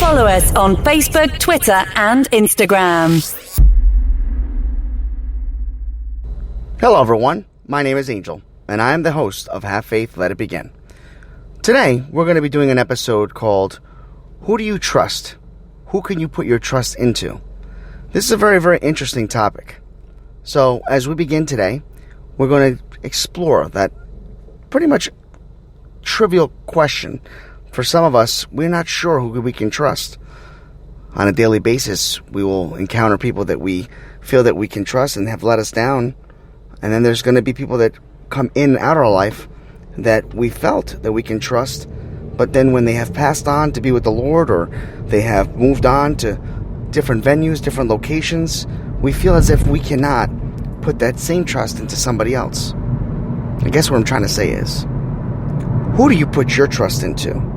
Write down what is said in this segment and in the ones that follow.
Follow us on Facebook, Twitter, and Instagram. Hello everyone, my name is Angel, and I am the host of Have Faith, Let It Begin. Today, we're going to be doing an episode called, Who Do You Trust? Who can you put your trust into? This is a very, very interesting topic. So, as we begin today, we're going to explore that pretty much trivial question. For some of us, we're not sure who we can trust. On a daily basis, we will encounter people that we feel that we can trust and have let us down. And then there's going to be people that come in and out of our life that we felt that we can trust. But then when they have passed on to be with the Lord, or they have moved on to different venues, different locations, we feel as if we cannot put that same trust into somebody else. I guess what I'm trying to say is, who do you put your trust into?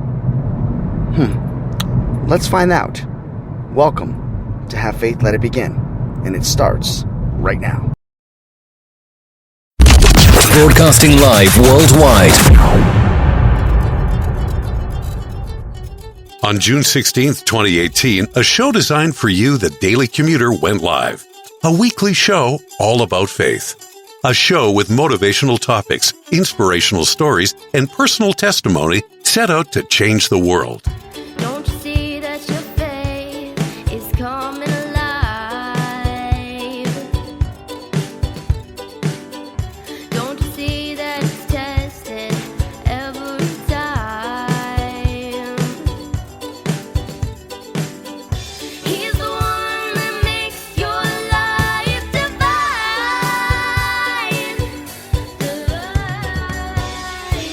Let's find out. Welcome to Have Faith, Let It Begin. And it starts right now. Broadcasting live worldwide. On June 16th, 2018, a show designed for you, the Daily Commuter, went live. A weekly show all about faith. A show with motivational topics, inspirational stories, and personal testimony set out to change the world. Don't you see that your faith is coming alive? Don't you see that it's tested every time? He's the one that makes your life divine.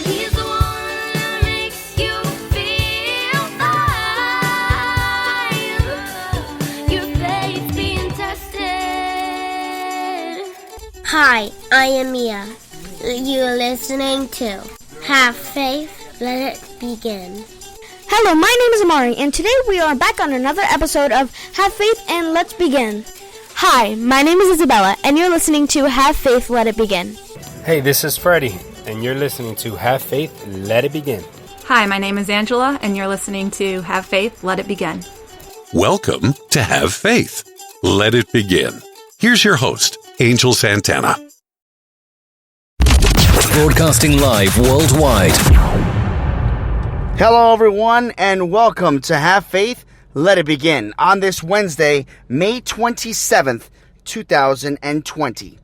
He's the one that makes you feel fine. Your faith's being tested. Hi, I am Mia. You're listening to Have Faith, Let It Begin. Hello, my name is Amari, and today we are back on another episode of Have Faith and Let's Begin. Hi, my name is Isabella, and you're listening to Have Faith, Let It Begin. Hey, this is Freddie, and you're listening to Have Faith, Let It Begin. Hi, my name is Angela, and you're listening to Have Faith, Let It Begin. Welcome to Have Faith. Let it begin. Here's your host, Angel Santana. Broadcasting live worldwide. Hello everyone, and welcome to Have Faith, Let It Begin on this Wednesday, May 27th, 2020.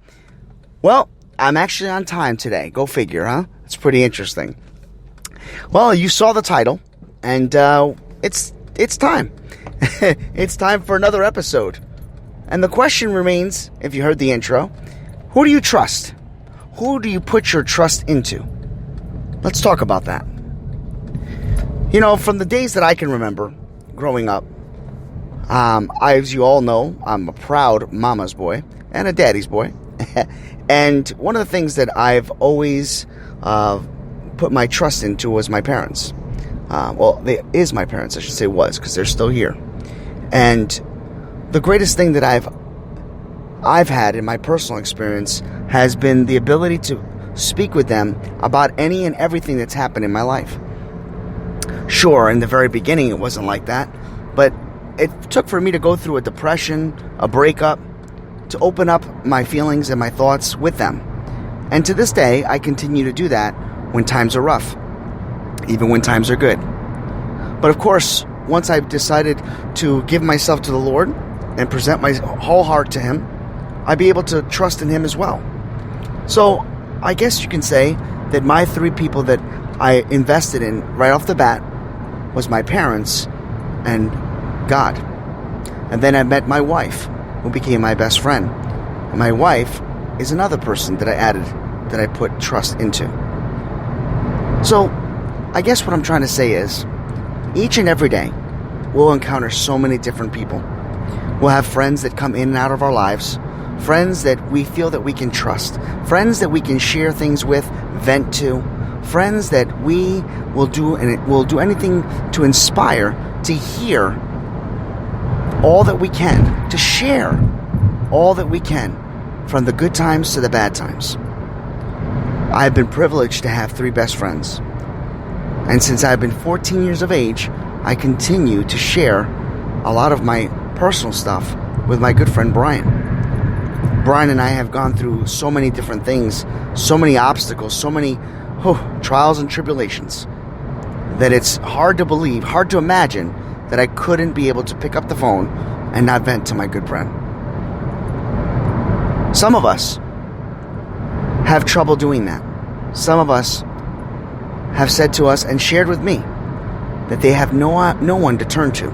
Well, I'm actually on time today. Go figure, huh? It's pretty interesting. Well, you saw the title, and it's time. It's time for another episode. And the question remains, if you heard the intro, who do you trust? Who do you put your trust into? Let's talk about that. You know, from the days that I can remember growing up, as you all know, I'm a proud mama's boy and a daddy's boy. And one of the things that I've always put my trust into was my parents. Is my parents, I should say was, because they're still here. And the greatest thing that I've had in my personal experience has been the ability to speak with them about any and everything that's happened in my life. Sure, in the very beginning it wasn't like that, but it took for me to go through a depression, a breakup, to open up my feelings and my thoughts with them. And to this day, I continue to do that when times are rough, even when times are good. But of course, once I decided to give myself to the Lord and present my whole heart to Him, I'd be able to trust in Him as well. So I guess you can say that my three people that I invested in right off the bat was my parents and God. And then I met my wife, who became my best friend. And my wife is another person that I added, that I put trust into. So I guess what I'm trying to say is, each and every day, we'll encounter so many different people. We'll have friends that come in and out of our lives, friends that we feel that we can trust, friends that we can share things with, vent to, friends that we will do anything to inspire, to hear all that we can, to share all that we can, from the good times to the bad times. I have been privileged to have three best friends. And since I've been 14 years of age, I continue to share a lot of my personal stuff with my good friend Brian. Brian and I have gone through so many different things, so many obstacles, so many trials and tribulations, that it's hard to believe, hard to imagine that I couldn't be able to pick up the phone and not vent to my good friend. Some of us have trouble doing that. Some of us have said to us and shared with me that they have no one to turn to.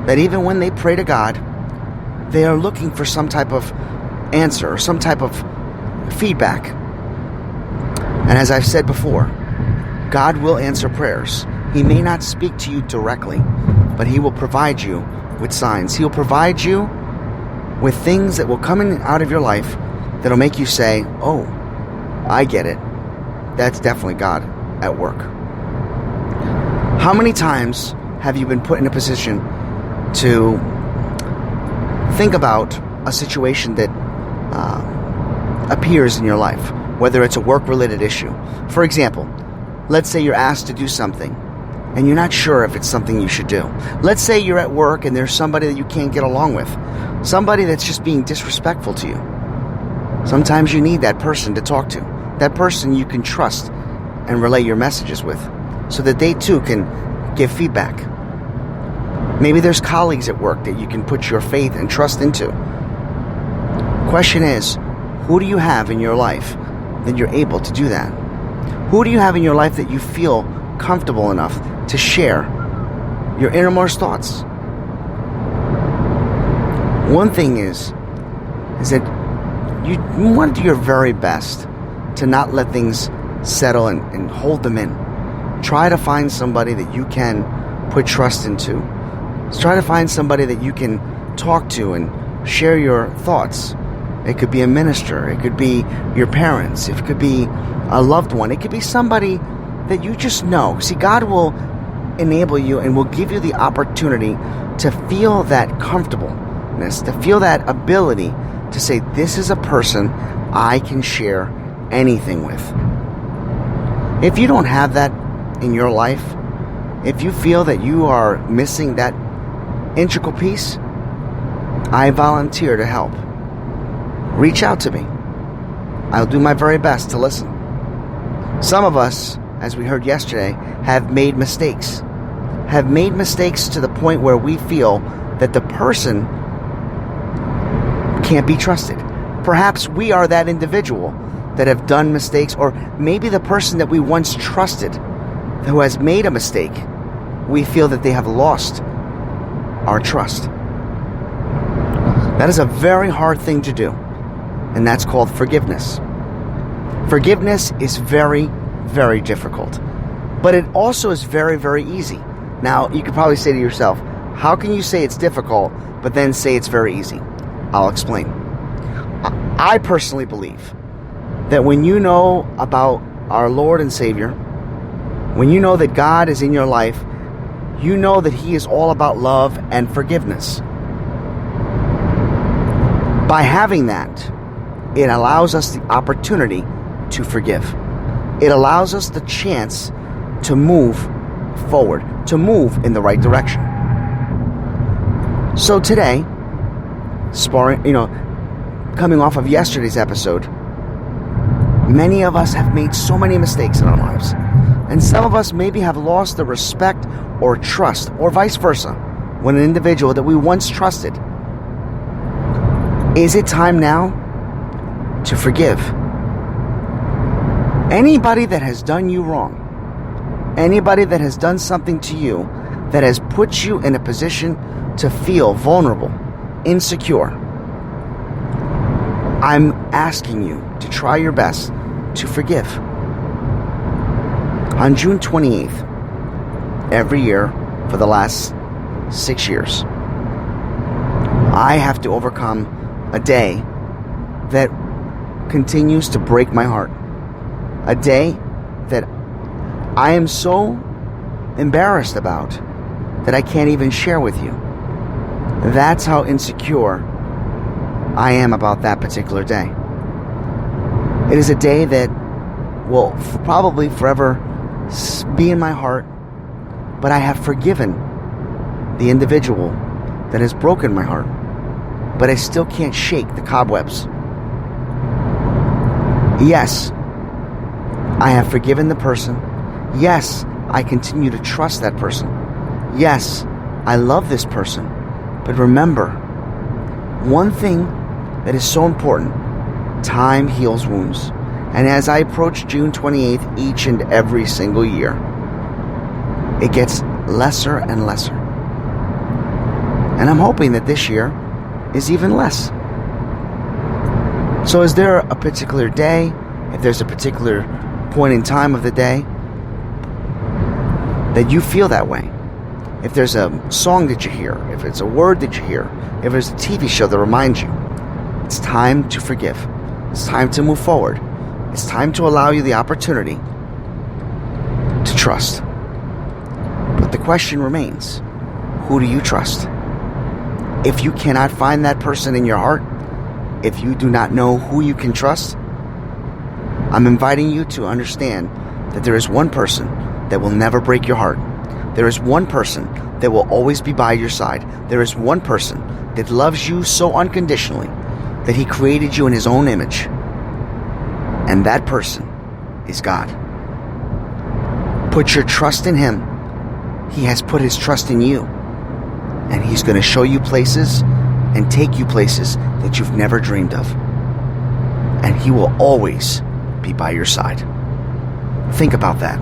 That even when they pray to God, they are looking for some type of answer or some type of feedback. And as I've said before, God will answer prayers. He may not speak to you directly, but He will provide you with signs. He'll provide you with things that will come in out of your life that'll make you say, oh, I get it. That's definitely God at work. How many times have you been put in a position to think about a situation that appears in your life, whether it's a work-related issue? For example, let's say you're asked to do something and you're not sure if it's something you should do. Let's say you're at work and there's somebody that you can't get along with, somebody that's just being disrespectful to you. Sometimes you need that person to talk to, that person you can trust and relay your messages with, so that they too can give feedback. Maybe there's colleagues at work that you can put your faith and trust into. Question is, who do you have in your life that you're able to do that? Who do you have in your life that you feel comfortable enough to share your innermost thoughts? One thing is that you want to do your very best to not let things settle and hold them in. Try to find somebody that you can put trust into. Try to find somebody that you can talk to and share your thoughts. It could be a minister. It could be your parents. It could be a loved one. It could be somebody that you just know. See, God will enable you and will give you the opportunity to feel that comfortableness, to feel that ability to say, this is a person I can share anything with. If you don't have that in your life, if you feel that you are missing that integral piece, I volunteer to help. Reach out to me. I'll do my very best to listen. Some of us, as we heard yesterday, have made mistakes. Have made mistakes to the point where we feel that the person can't be trusted. Perhaps we are that individual that have done mistakes, or maybe the person that we once trusted who has made a mistake, we feel that they have lost our trust. That is a very hard thing to do, and that's called forgiveness. Forgiveness is very, very difficult, but it also is very, very easy. Now, you could probably say to yourself, how can you say it's difficult, but then say it's very easy? I'll explain. I personally believe that when you know about our Lord and Savior, when you know that God is in your life, you know that He is all about love and forgiveness. By having that, it allows us the opportunity to forgive. It allows us the chance to move forward, to move in the right direction. So today, coming off of yesterday's episode, many of us have made so many mistakes in our lives. And some of us maybe have lost the respect or trust, or vice versa, when an individual that we once trusted. Is it time now to forgive? Anybody that has done you wrong, anybody that has done something to you that has put you in a position to feel vulnerable, insecure, I'm asking you to try your best to forgive. On June 28th, every year for the last 6 years, I have to overcome a day that continues to break my heart. A day that I am so embarrassed about that I can't even share with you. That's how insecure I am about that particular day. It is a day that will probably forever be in my heart, but I have forgiven the individual that has broken my heart, but I still can't shake the cobwebs. Yes, I have forgiven the person. Yes, I continue to trust that person. Yes, I love this person. But remember, one thing that is so important: time heals wounds. And as I approach June 28th each and every single year, it gets lesser and lesser. And I'm hoping that this year is even less. So is there a particular day, if there's a particular point in time of the day that you feel that way? If there's a song that you hear, if it's a word that you hear, if there's a TV show that reminds you, it's time to forgive. It's time to move forward. It's time to allow you the opportunity to trust. But the question remains, who do you trust? If you cannot find that person in your heart, if you do not know who you can trust, I'm inviting you to understand that there is one person that will never break your heart. There is one person that will always be by your side. There is one person that loves you so unconditionally that he created you in his own image. And that person is God. Put your trust in him. He has put his trust in you. And he's going to show you places and take you places that you've never dreamed of. And he will always be by your side. Think about that.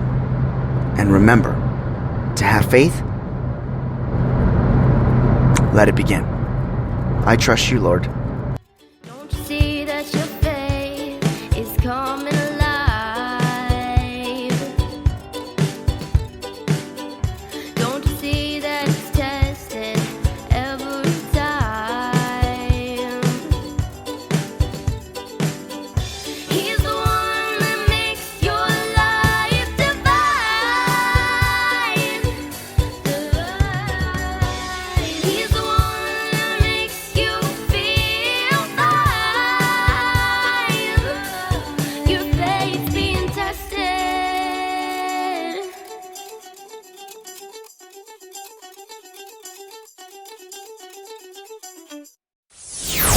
And remember, to have faith, let it begin. I trust you, Lord. Don't you see that your faith is coming alive? Don't you see that it's tested every time? He's the one that makes your life divine. He's the one that makes you feel fine. Your faith's being tested.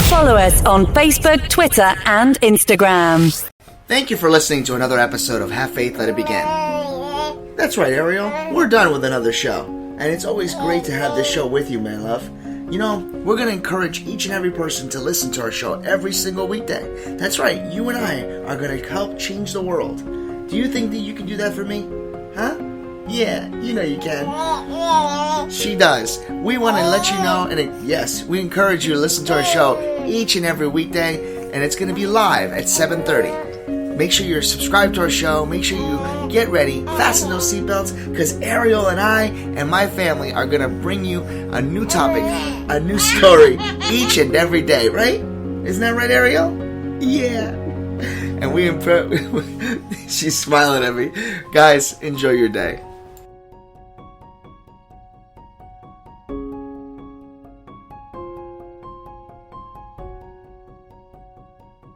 Follow us on Facebook, Twitter, and Instagram. Thank you for listening to another episode of Have Faith, Let It Begin. That's right, Ariel. We're done with another show. And it's always great to have this show with you, my love. You know, we're going to encourage each and every person to listen to our show every single weekday. That's right, you and I are going to help change the world. Do you think that you can do that for me? Huh? Yeah, you know you can. She does. We want to let you know, and yes, we encourage you to listen to our show each and every weekday, and it's going to be live at 7:30. Make sure you're subscribed to our show. Make sure you get ready, fasten those seatbelts, because Ariel and I and my family are going to bring you a new topic, a new story each and every day, right? Isn't that right, Ariel? Yeah. And she's smiling at me. Guys, enjoy your day.